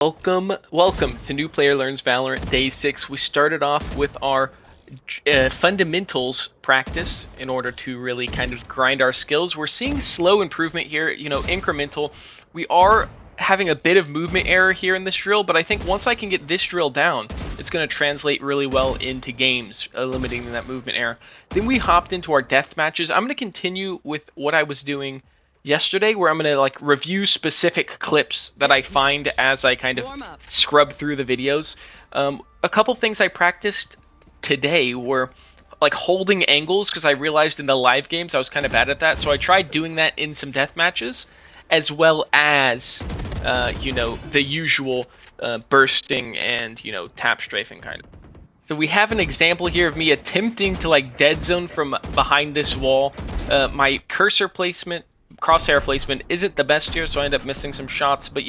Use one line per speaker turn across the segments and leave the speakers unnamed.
Welcome to New Player Learns Valorant Day 6. We started off with our fundamentals practice in order to really kind of grind our skills. We're seeing slow improvement here, incremental. We are having a bit of movement error here in this drill, but I think once I can get this drill down, it's going to translate really well into games, limiting that movement error. Then we hopped into our death matches. I'm going to continue with what I was doing yesterday, where I'm going to review specific clips that I find as I kind of scrub through the videos. A couple things I practiced today were like holding angles, because I realized in the live games I was kind of bad at that, so I tried doing that in some death matches, as well as the usual bursting and tap strafing kind of. So we have an example here of me attempting to dead zone from behind this wall. My cursor placement, crosshair placement isn't the best here, so I end up missing some shots, but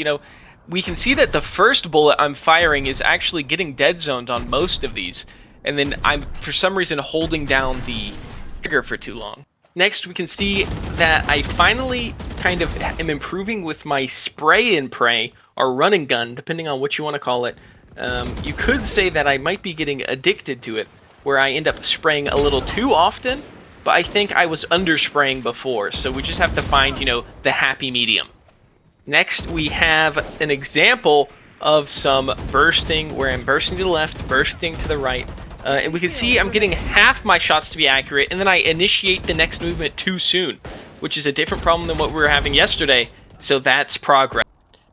we can see that the first bullet I'm firing is actually getting dead zoned on most of these, and then I'm for some reason holding down the trigger for too long. Next, we can see that I finally kind of am improving with my spray and pray, or running gun, depending on what you want to call it. You could say that I might be getting addicted to it, where I end up spraying a little too often, but I think I was under-spraying before, so we just have to find, the happy medium. Next, we have an example of some bursting, where I'm bursting to the left, bursting to the right, and we can see I'm getting half my shots to be accurate, and then I initiate the next movement too soon, which is a different problem than what we were having yesterday, so that's progress.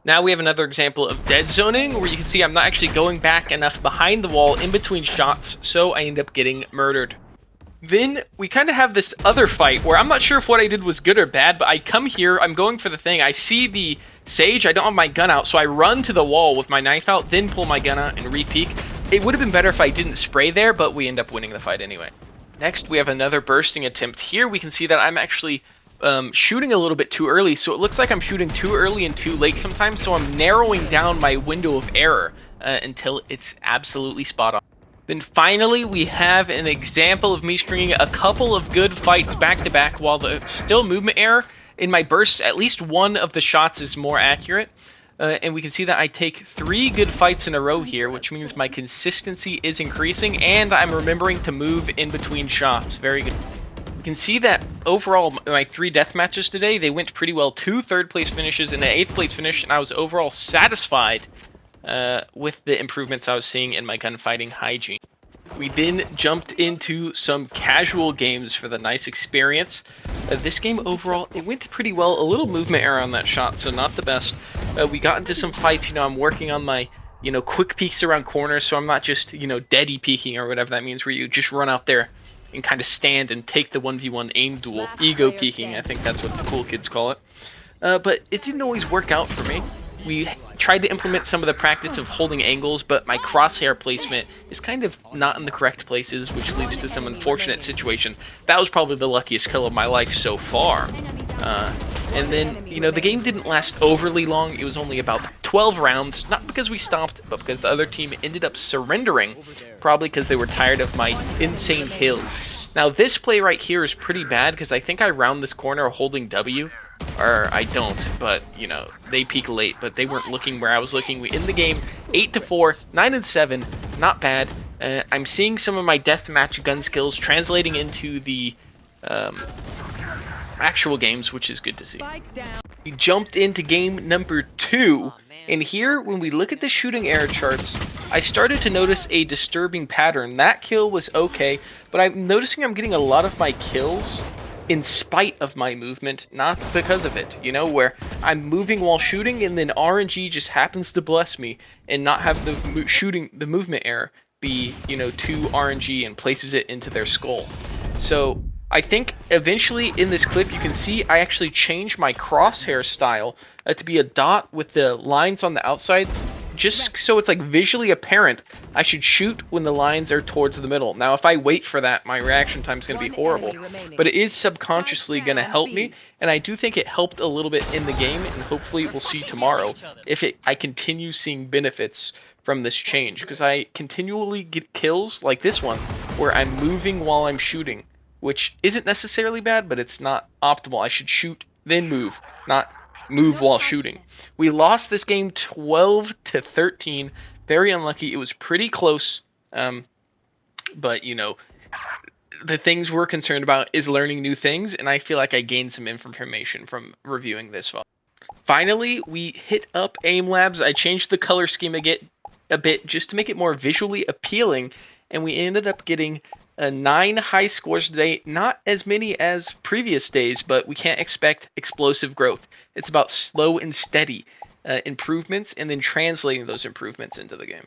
Now we have another example of dead zoning, where you can see I'm not actually going back enough behind the wall in between shots, so I end up getting murdered. Then we kind of have this other fight where I'm not sure if what I did was good or bad, but I come here, I'm going for the thing, I see the sage, I don't have my gun out, so I run to the wall with my knife out, then pull my gun out and re-peek. It would have been better if I didn't spray there, but we end up winning the fight anyway. Next, we have another bursting attempt. Here we can see that I'm actually shooting a little bit too early, so it looks like I'm shooting too early and too late sometimes, so I'm narrowing down my window of error until it's absolutely spot on. Then finally, we have an example of me stringing a couple of good fights back-to-back while there's still movement error. In my bursts, at least one of the shots is more accurate. And we can see that I take 3 good fights in a row here, which means my consistency is increasing, and I'm remembering to move in between shots. Very good. We can see that overall, my 3 death matches today, they went pretty well. 2 third-place finishes and an 8th-place finish, and I was overall satisfied with the improvements I was seeing in my gunfighting hygiene. We then jumped into some casual games for the nice experience. This game overall, it went pretty well. A little movement error on that shot, so not the best. We got into some fights, I'm working on my, quick peeks around corners, so I'm not just, deady peeking or whatever that means, where you just run out there and kind of stand and take the 1v1 aim duel. Ego peeking, I think that's what the cool kids call it. But it didn't always work out for me. We tried to implement some of the practice of holding angles, but my crosshair placement is kind of not in the correct places, which leads to some unfortunate situation. That was probably the luckiest kill of my life so far. And then, the game didn't last overly long. It was only about 12 rounds, not because we stopped, but because the other team ended up surrendering, probably because they were tired of my insane kills. Now, this play right here is pretty bad, because I think I round this corner holding W. Or I don't, but they peak late, but they weren't looking where I was looking. We end the game 8-4, 9-7, not bad. I'm seeing some of my deathmatch gun skills translating into the actual games, which is good to see. We jumped into game number 2, and here, when we look at the shooting error charts, I started to notice a disturbing pattern. That kill was okay, but I'm noticing I'm getting a lot of my kills in spite of my movement, not because of it, where I'm moving while shooting, and then RNG just happens to bless me and not have the movement error be, too RNG and places it into their skull. So I think eventually in this clip you can see I actually changed my crosshair style to be a dot with the lines on the outside, just so it's visually apparent. I should shoot when the lines are towards the middle. Now, if I wait for that, my reaction time is going to be horrible, but it is subconsciously going to help me, and I do think it helped a little bit in the game, and hopefully we'll see tomorrow if I continue seeing benefits from this change, because I continually get kills like this one where I'm moving while I'm shooting, which isn't necessarily bad, but it's not optimal. I should shoot, then move, not move while shooting. We lost this game 12-13. Very unlucky. It was pretty close. But, you know, the things we're concerned about is learning new things, and I feel like I gained some information from reviewing this file. Finally, we hit up Aim Labs. I changed the color scheme a bit just to make it more visually appealing, and we ended up getting 9 high scores today. Not as many as previous days, but we can't expect explosive growth. It's about slow and steady improvements and then translating those improvements into the game.